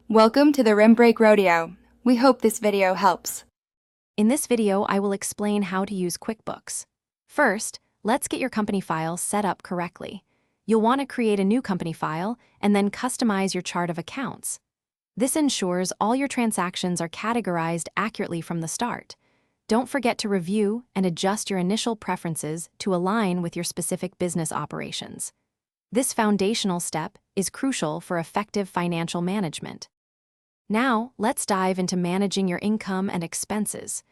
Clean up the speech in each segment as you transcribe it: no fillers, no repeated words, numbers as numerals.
Welcome to the Rim Break Rodeo. We hope this video helps. In this video, I will explain how to use QuickBooks. First, let's get your company file set up correctly. You'll want to create a new company file and then customize your chart of accounts. This ensures all your transactions are categorized accurately from the start. Don't forget to review and adjust your initial preferences to align with your specific business operations. This foundational step is crucial for effective financial management. Now, let's dive into managing your income and expenses.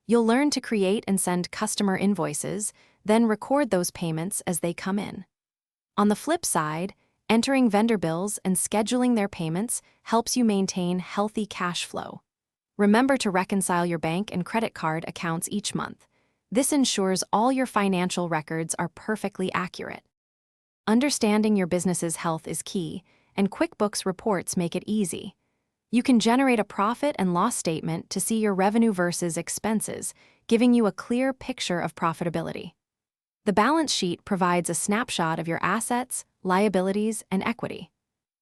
You'll learn to create and send customer invoices, then record those payments as they come in. On the flip side, entering vendor bills and scheduling their payments helps you maintain healthy cash flow. Remember to reconcile your bank and credit card accounts each month. This ensures all your financial records are perfectly accurate. Understanding your business's health is key, and QuickBooks reports make it easy. You can generate a profit and loss statement to see your revenue versus expenses, giving you a clear picture of profitability. The balance sheet provides a snapshot of your assets, liabilities, and equity.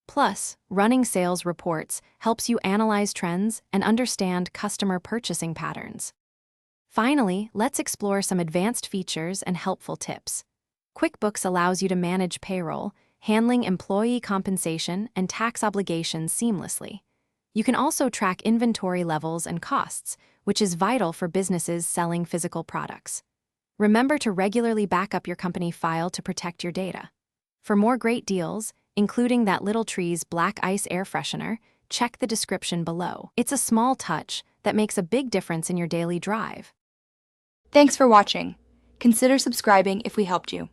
Plus, running sales reports helps you analyze trends and understand customer purchasing patterns. Finally, let's explore some advanced features and helpful tips. QuickBooks allows you to manage payroll, handling employee compensation and tax obligations seamlessly. You can also track inventory levels and costs, which is vital for businesses selling physical products. Remember to regularly back up your company file to protect your data. For more great deals, including that Little Trees Black Ice air freshener, check the description below. It's a small touch that makes a big difference in your daily drive. Thanks for watching. Consider subscribing if we helped you.